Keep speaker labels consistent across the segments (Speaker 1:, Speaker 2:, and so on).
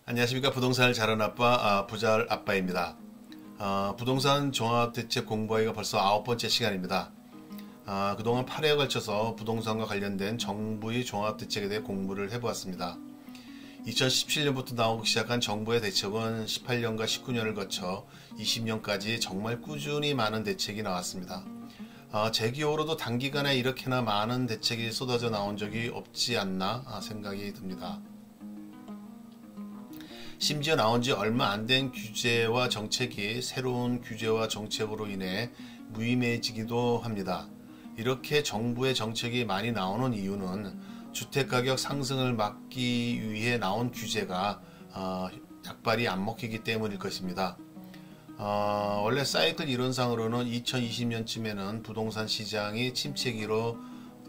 Speaker 1: 안녕하십니까. 부동산을 잘하는 아빠, 부자를 아빠입니다. 부동산 종합대책 공부하기가 벌써 9번째 시간입니다. 그동안 8회에 걸쳐서 부동산과 관련된 정부의 종합대책에 대해 공부를 해보았습니다. 2017년부터 나오기 시작한 정부의 대책은 18년과 19년을 거쳐 20년까지 정말 꾸준히 많은 대책이 나왔습니다. 제 기억으로도 단기간에 이렇게나 많은 대책이 쏟아져 나온 적이 없지 않나 생각이 듭니다. 심지어 나온 지 얼마 안 된 규제와 정책이 새로운 규제와 정책으로 인해 무의미해지기도 합니다. 이렇게 정부의 정책이 많이 나오는 이유는 주택가격 상승을 막기 위해 나온 규제가 약발이 안 먹히기 때문일 것입니다. 원래 사이클 이론상으로는 2020년쯤에는 부동산 시장이 침체기로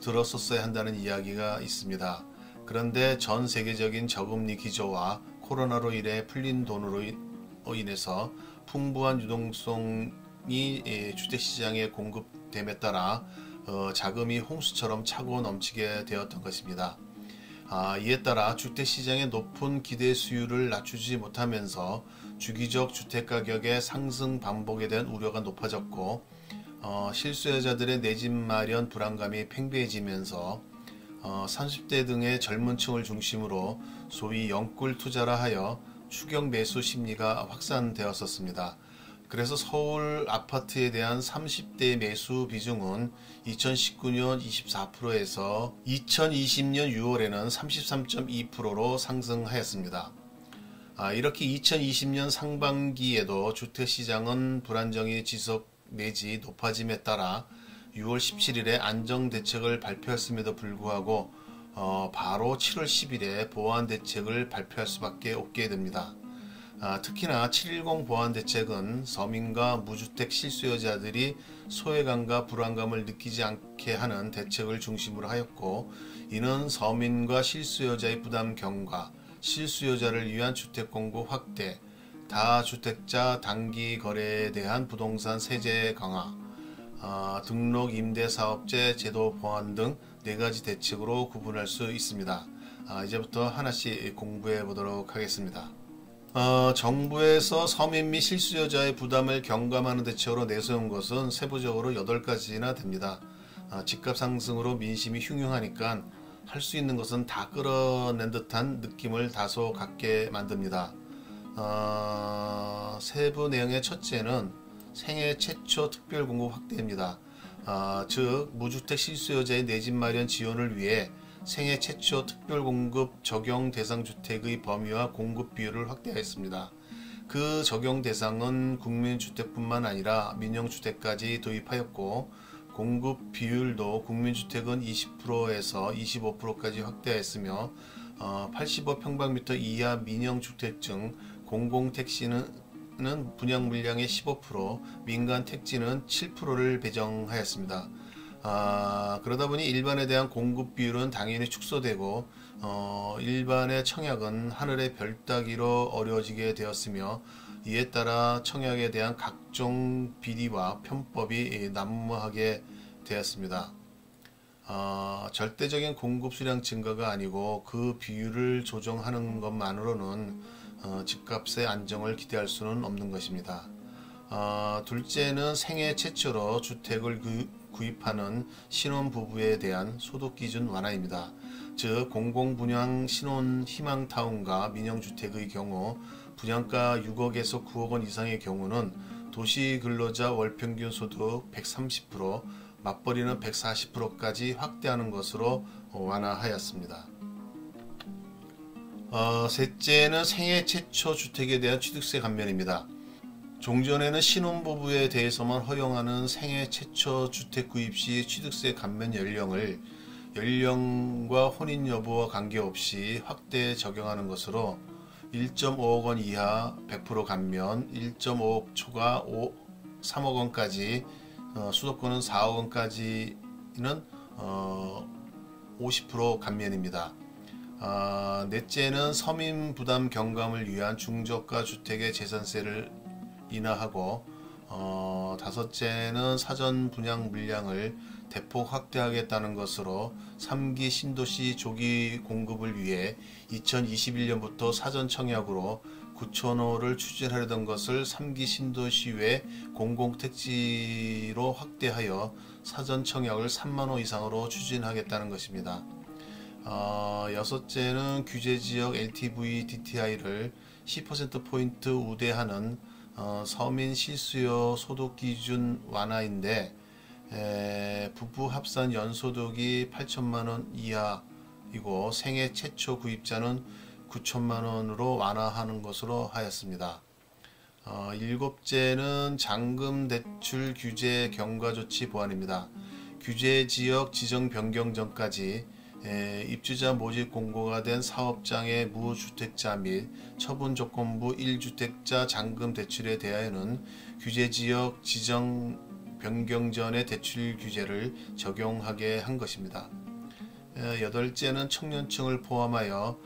Speaker 1: 들어섰어야 한다는 이야기가 있습니다. 그런데 전 세계적인 저금리 기조와 코로나로 인해 풀린 돈으로 인해서 풍부한 유동성이 주택시장에 공급됨에 따라 자금이 홍수처럼 차고 넘치게 되었던 것입니다. 이에 따라 주택시장의 높은 기대 수요를 낮추지 못하면서 주기적 주택가격의 상승 반복에 대한 우려가 높아졌고 실수요자들의 내 집 마련 불안감이 팽배해지면서 30대 등의 젊은 층을 중심으로 소위 영끌 투자라 하여 추격 매수 심리가 확산되었었습니다. 그래서 서울 아파트에 대한 30대 매수 비중은 2019년 24%에서 2020년 6월에는 33.2%로 상승하였습니다. 이렇게 2020년 상반기에도 주택시장은 불안정이 지속 내지 높아짐에 따라 6월 17일에 안정대책을 발표했음에도 불구하고 바로 7월 10일에 보완대책을 발표할 수밖에 없게 됩니다. 특히나 710 보완대책은 서민과 무주택 실수요자들이 소외감과 불안감을 느끼지 않게 하는 대책을 중심으로 하였고, 이는 서민과 실수요자의 부담 경과, 실수요자를 위한 주택 공급 확대, 다주택자 단기 거래에 대한 부동산 세제 강화, 등록 임대사업제 제도 보완 등 4가지 대책으로 구분할 수 있습니다. 이제부터 하나씩 공부해 보도록 하겠습니다. 정부에서 서민 및 실수요자의 부담을 경감하는 대책으로 내세운 것은 세부적으로 8가지나 됩니다. 집값 상승으로 민심이 흉흉하니까 할 수 있는 것은 다 끌어낸 듯한 느낌을 다소 갖게 만듭니다. 세부 내용의 첫째는 생애 최초 특별 공급 확대입니다. 즉 무주택 실수요자의 내 집 마련 지원을 위해 생애 최초 특별 공급 적용 대상 주택의 범위와 공급 비율을 확대하였습니다. 그 적용 대상은 국민주택뿐만 아니라 민영주택까지 도입하였고, 공급 비율도 국민주택은 20%에서 25%까지 확대하였으며 85평방미터 이하 민영주택 중 공공택지는 분양 물량의 15%, 민간 택지는 7%를 배정하였습니다. 그러다 보니 일반에 대한 공급 비율은 당연히 축소되고 일반의 청약은 하늘의 별 따기로 어려워지게 되었으며, 이에 따라 청약에 대한 각종 비리와 편법이 난무하게 되었습니다. 절대적인 공급 수량 증가가 아니고 그 비율을 조정하는 것만으로는 집값의 안정을 기대할 수는 없는 것입니다. 둘째는 생애 최초로 주택을 구입하는 신혼부부에 대한 소득기준 완화입니다. 즉 공공분양 신혼 희망타운과 민영주택의 경우 분양가 6억에서 9억 원 이상의 경우는 도시근로자 월평균 소득 130%, 맞벌이는 140%까지 확대하는 것으로 완화하였습니다. 셋째는 생애 최초 주택에 대한 취득세 감면입니다. 종전에는 신혼부부에 대해서만 허용하는 생애 최초 주택 구입 시 취득세 감면 연령과 혼인 여부와 관계없이 확대 적용하는 것으로 1.5억 원 이하 100% 감면, 1.5억 초과 3억 원까지, 수도권은 4억 원까지는 50% 감면입니다. 넷째는 서민 부담 경감을 위한 중저가 주택의 재산세를 인하하고, 다섯째는 사전 분양 물량을 대폭 확대하겠다는 것으로 3기 신도시 조기 공급을 위해 2021년부터 사전 청약으로 9,000호를 추진하려던 것을 3기 신도시 외 공공택지로 확대하여 사전 청약을 3만호 이상으로 추진하겠다는 것입니다. 여섯째는 규제지역 LTV DTI를 10%포인트 우대하는 서민 실수요 소득기준 완화인데, 부부 합산 연소득이 8천만원 이하이고 생애 최초 구입자는 9천만원으로 완화하는 것으로 하였습니다. 일곱째는 잔금 대출 규제 경과 조치 보완입니다. 규제 지역 지정 변경 전까지 입주자 모집 공고가 된 사업장의 무주택자 및 처분 조건부 1주택자 잔금 대출에 대하여는 규제 지역 지정 변경 전의 대출 규제를 적용하게 한 것입니다. 여덟째는 청년층을 포함하여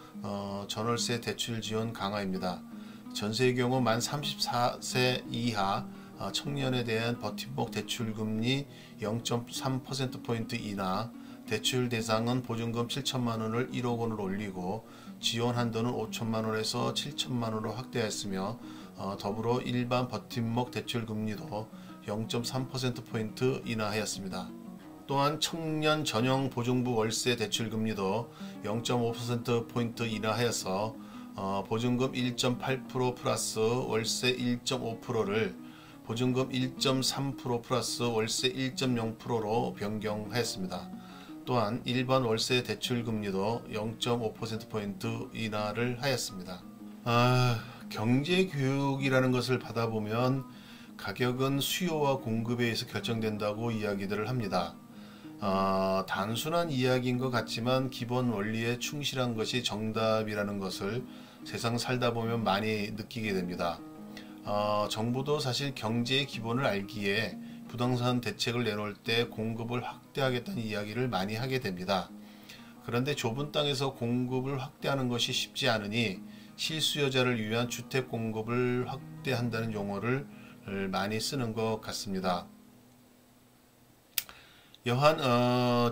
Speaker 1: 전월세 대출 지원 강화입니다. 전세의 경우 만 34세 이하 청년에 대한 버팀목 대출금리 0.3%포인트 인하, 대출 대상은 보증금 7천만원을 1억 원으로 올리고 지원 한도는 5천만원에서 7천만원으로 확대하였으며, 더불어 일반 버팀목 대출금리도 0.3%포인트 인하하였습니다. 또한 청년 전용 보증부 월세 대출금리도 0.5%포인트 인하하여서 보증금 1.8% 플러스 월세 1.5%를 보증금 1.3% 플러스 월세 1.0%로 변경하였습니다. 또한 일반 월세 대출금리도 0.5%포인트 인하를 하였습니다. 경제교육이라는 것을 받아보면 가격은 수요와 공급에 의해서 결정된다고 이야기들을 합니다. 단순한 이야기인 것 같지만 기본 원리에 충실한 것이 정답이라는 것을 세상 살다 보면 많이 느끼게 됩니다. 정부도 사실 경제의 기본을 알기에 부동산 대책을 내놓을 때 공급을 확대하겠다는 이야기를 많이 하게 됩니다. 그런데 좁은 땅에서 공급을 확대하는 것이 쉽지 않으니 실수요자를 위한 주택 공급을 확대한다는 용어를 많이 쓰는 것 같습니다. 여한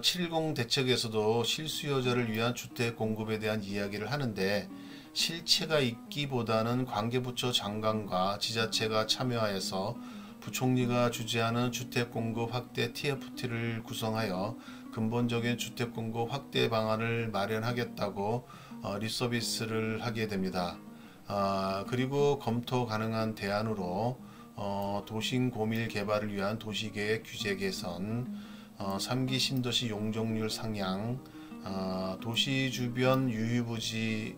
Speaker 1: 710 대책에서도 실수요자를 위한 주택 공급에 대한 이야기를 하는데, 실체가 있기보다는 관계부처 장관과 지자체가 참여하여서 부총리가 주재하는 주택공급 확대 TFT를 구성하여 근본적인 주택공급 확대 방안을 마련하겠다고 립서비스를 하게 됩니다. 그리고 검토 가능한 대안으로 도심 고밀 개발을 위한 도시계획 규제 개선, 3기 신도시 용적률 상향, 도시 주변 유휴부지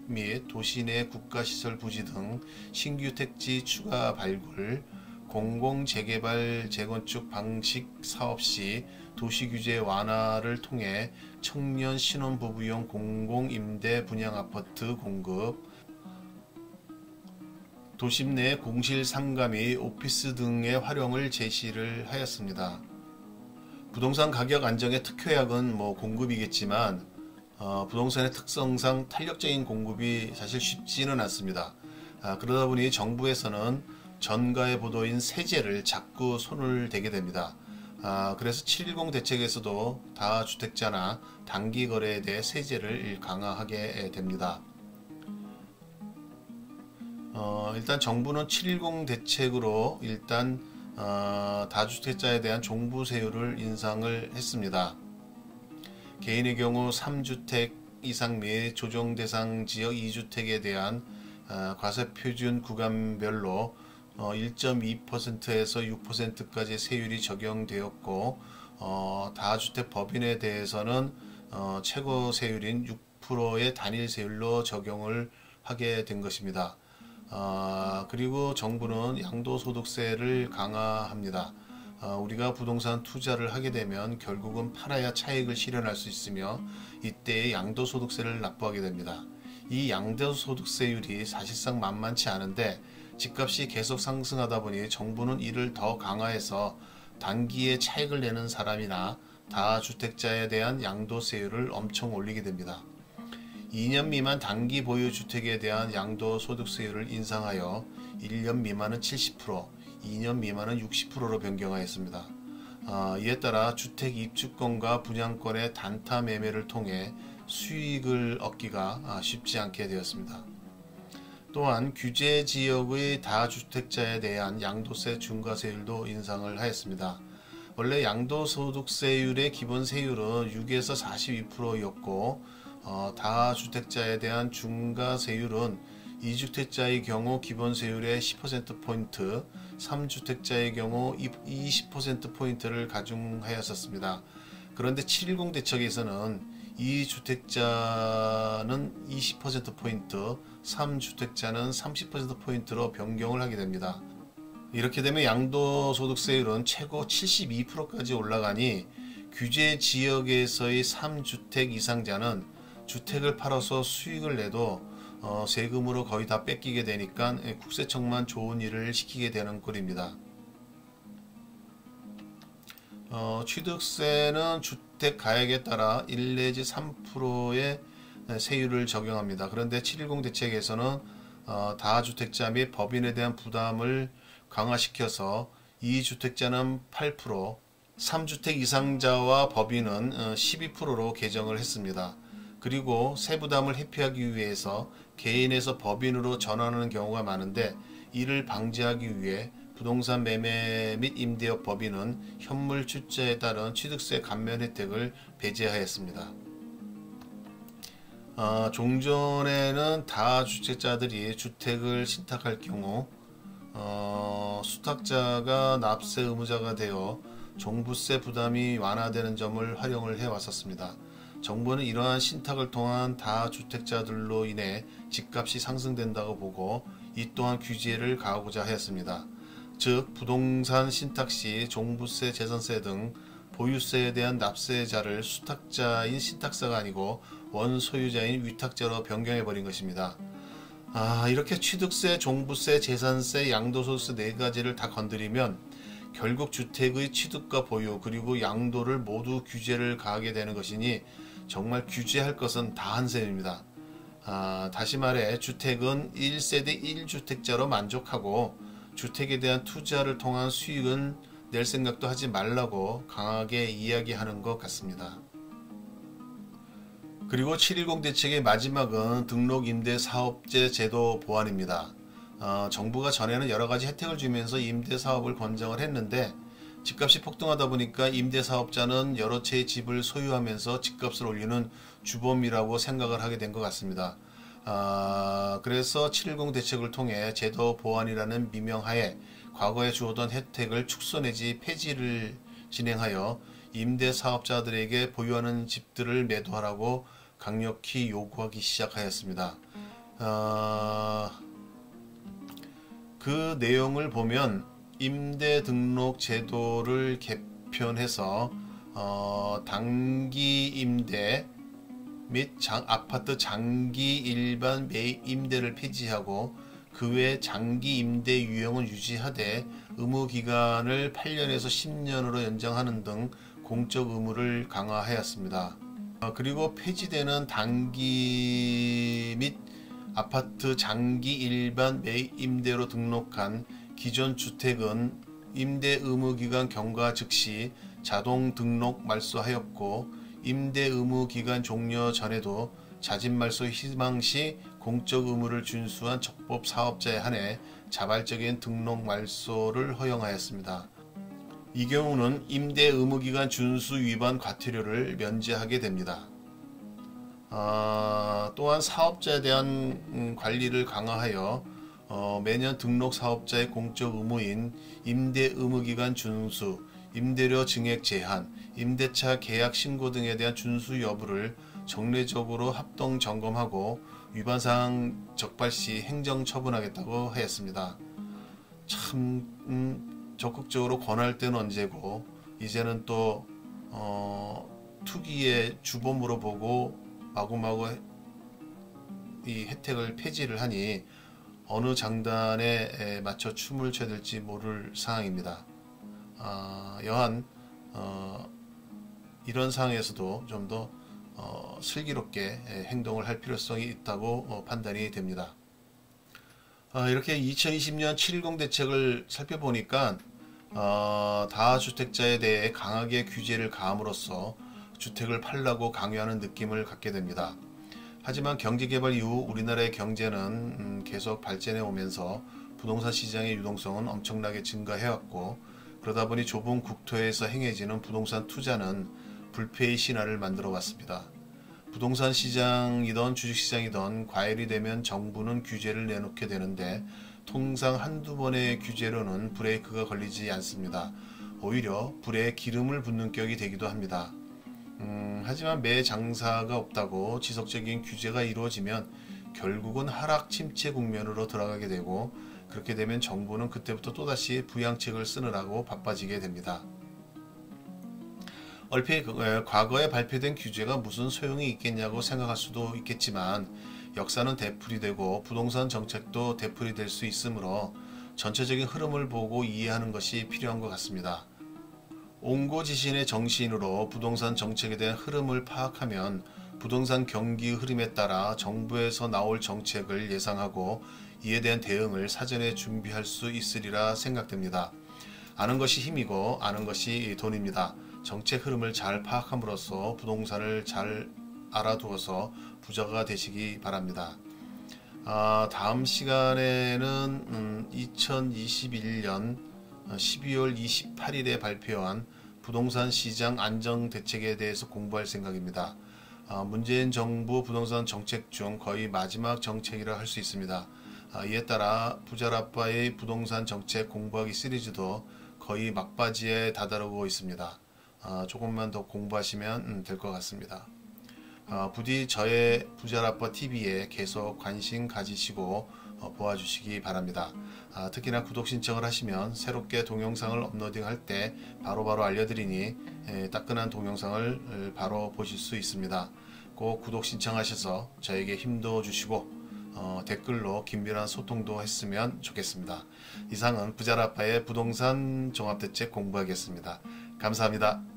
Speaker 1: 및 도시 내 국가시설 부지 등 신규 택지 추가 발굴, 공공재개발 재건축 방식 사업 시 도시규제 완화를 통해 청년 신혼부부용 공공임대 분양아파트 공급, 도심 내 공실 상가 및 오피스 등의 활용을 제시를 하였습니다. 부동산 가격 안정의 특효약은 공급이겠지만 부동산의 특성상 탄력적인 공급이 사실 쉽지는 않습니다. 그러다 보니 정부에서는 전가의 보도인 세제를 자꾸 손을 대게 됩니다. 그래서 710 대책에서도 다주택자나 단기거래에 대해 세제를 강화하게 됩니다. 일단 정부는 710 대책으로 일단 다주택자에 대한 종부세율을 인상을 했습니다. 개인의 경우 3주택 이상 및 조정대상 지역 2주택에 대한 과세표준 구간별로 1.2%에서 6%까지 세율이 적용되었고, 다주택 법인에 대해서는 최고 세율인 6%의 단일 세율로 적용을 하게 된 것입니다. 그리고 정부는 양도소득세를 강화합니다. 우리가 부동산 투자를 하게 되면 결국은 팔아야 차익을 실현할 수 있으며 이때 양도소득세를 납부하게 됩니다. 이 양도소득세율이 사실상 만만치 않은데 집값이 계속 상승하다 보니 정부는 이를 더 강화해서 단기에 차익을 내는 사람이나 다주택자에 대한 양도세율을 엄청 올리게 됩니다. 2년 미만 단기 보유 주택에 대한 양도소득세율을 인상하여 1년 미만은 70%, 2년 미만은 60%로 변경하였습니다. 이에 따라 주택 입주권과 분양권의 단타 매매를 통해 수익을 얻기가 쉽지 않게 되었습니다. 또한 규제 지역의 다주택자에 대한 양도세 중과세율도 인상을 하였습니다. 원래 양도소득세율의 기본 세율은 6에서 42%였고 다주택자에 대한 중과세율은 2주택자의 경우 기본 세율의 10%포인트, 3주택자의 경우 20%포인트를 가중하였었습니다. 그런데 710 대책에서는 2주택자는 20%포인트, 3주택자는 30%포인트로 변경을 하게 됩니다. 이렇게 되면 양도소득세율은 최고 72%까지 올라가니 규제 지역에서의 3주택 이상자는 주택을 팔아서 수익을 내도 세금으로 거의 다 뺏기게 되니까 국세청만 좋은 일을 시키게 되는 꼴입니다. 취득세는 주택 가액에 따라 1 내지 3%의 세율을 적용합니다. 그런데 710 대책에서는 다주택자 및 법인에 대한 부담을 강화시켜서 2주택자는 8%, 3주택 이상자와 법인은 12%로 개정을 했습니다. 그리고 세부담을 회피하기 위해서 개인에서 법인으로 전환하는 경우가 많은데 이를 방지하기 위해 부동산 매매 및 임대업 법인은 현물 출자에 따른 취득세 감면 혜택을 배제하였습니다. 종전에는 다주택자들이 주택을 신탁할 경우 수탁자가 납세 의무자가 되어 종부세 부담이 완화되는 점을 활용을 해왔었습니다. 정부는 이러한 신탁을 통한 다주택자들로 인해 집값이 상승된다고 보고 이 또한 규제를 가하고자 하였습니다. 즉 부동산 신탁 시 종부세, 재산세 등 보유세에 대한 납세자를 수탁자인 신탁사가 아니고 원소유자인 위탁자로 변경해버린 것입니다. 이렇게 취득세, 종부세, 재산세, 양도소득세 4가지를 다 건드리면 결국 주택의 취득과 보유 그리고 양도를 모두 규제를 가하게 되는 것이니 정말 규제할 것은 다 한 셈입니다. 다시 말해 주택은 1세대 1주택자로 만족하고 주택에 대한 투자를 통한 수익은 낼 생각도 하지 말라고 강하게 이야기하는 것 같습니다. 그리고 710 대책의 마지막은 등록임대사업제 제도 보완입니다. 정부가 전에는 여러가지 혜택을 주면서 임대사업을 권장을 했는데 집값이 폭등하다 보니까 임대사업자는 여러 채의 집을 소유하면서 집값을 올리는 주범이라고 생각을 하게 된 것 같습니다. 그래서 710 대책을 통해 제도 보완이라는 미명하에 과거에 주어던 혜택을 축소 내지 폐지를 진행하여 임대사업자들에게 보유하는 집들을 매도하라고 강력히 요구하기 시작하였습니다. 그 내용을 보면 임대 등록 제도를 개편해서 단기 임대 및 아파트 장기 일반 매입 임대를 폐지하고 그 외 장기 임대 유형은 유지하되 의무 기간을 8년에서 10년으로 연장하는 등 공적 의무를 강화하였습니다. 그리고 폐지되는 단기 및 아파트 장기 일반 매입 임대로 등록한 기존 주택은 임대 의무기간 경과 즉시 자동 등록 말소하였고 임대 의무기간 종료 전에도 자진 말소 희망 시 공적 의무를 준수한 적법 사업자에 한해 자발적인 등록 말소를 허용하였습니다. 이 경우는 임대 의무기간 준수 위반 과태료를 면제하게 됩니다. 또한 사업자에 대한 관리를 강화하여 매년 등록 사업자의 공적 의무인 임대 의무기간 준수, 임대료 증액 제한, 임대차 계약 신고 등에 대한 준수 여부를 정례적으로 합동 점검하고 위반사항 적발 시 행정 처분하겠다고 하였습니다. 참 적극적으로 권할 때는 언제고 이제는 또 투기의 주범으로 보고 마구마구 이 혜택을 폐지를 하니 어느 장단에 맞춰 춤을 춰야 될지 모를 상황입니다. 여한 이런 상황에서도 좀 더 슬기롭게 행동을 할 필요성이 있다고 판단이 됩니다. 이렇게 2020년 710 대책을 살펴보니까 다주택자에 대해 강하게 규제를 가함으로써 주택을 팔라고 강요하는 느낌을 갖게 됩니다. 하지만 경제개발 이후 우리나라의 경제는 계속 발전해 오면서 부동산 시장의 유동성은 엄청나게 증가해왔고, 그러다 보니 좁은 국토에서 행해지는 부동산 투자는 불패의 신화를 만들어 왔습니다. 부동산 시장이든 주식시장이든 과열이 되면 정부는 규제를 내놓게 되는데, 통상 한두 번의 규제로는 브레이크가 걸리지 않습니다. 오히려 불에 기름을 붓는 격이 되기도 합니다. 하지만 매 장사가 없다고 지속적인 규제가 이루어지면 결국은 하락 침체 국면으로 들어가게 되고, 그렇게 되면 정부는 그때부터 또다시 부양책을 쓰느라고 바빠지게 됩니다. 얼핏 과거에 발표된 규제가 무슨 소용이 있겠냐고 생각할 수도 있겠지만, 역사는 되풀이되고 부동산 정책도 되풀이될 수 있으므로 전체적인 흐름을 보고 이해하는 것이 필요한 것 같습니다. 옹고지신의 정신으로 부동산 정책에 대한 흐름을 파악하면 부동산 경기의 흐름에 따라 정부에서 나올 정책을 예상하고 이에 대한 대응을 사전에 준비할 수 있으리라 생각됩니다. 아는 것이 힘이고 아는 것이 돈입니다. 정책 흐름을 잘 파악함으로써 부동산을 잘 알아두어서 부자가 되시기 바랍니다. 다음 시간에는 2021년 12월 28일에 발표한 부동산 시장 안정 대책에 대해서 공부할 생각입니다. 문재인 정부 부동산 정책 중 거의 마지막 정책이라 할 수 있습니다. 이에 따라 부자라빠의 부동산 정책 공부하기 시리즈도 거의 막바지에 다다르고 있습니다. 조금만 더 공부하시면 될 것 같습니다. 부디 저의 부자라빠 TV에 계속 관심 가지시고 보아주시기 바랍니다. 특히나 구독 신청을 하시면 새롭게 동영상을 업로딩할 때 바로바로 알려드리니 따끈한 동영상을 바로 보실 수 있습니다. 꼭 구독 신청하셔서 저에게 힘도 주시고 댓글로 긴밀한 소통도 했으면 좋겠습니다. 이상은 부자라빠의 부동산 종합대책 공부하겠습니다. 감사합니다.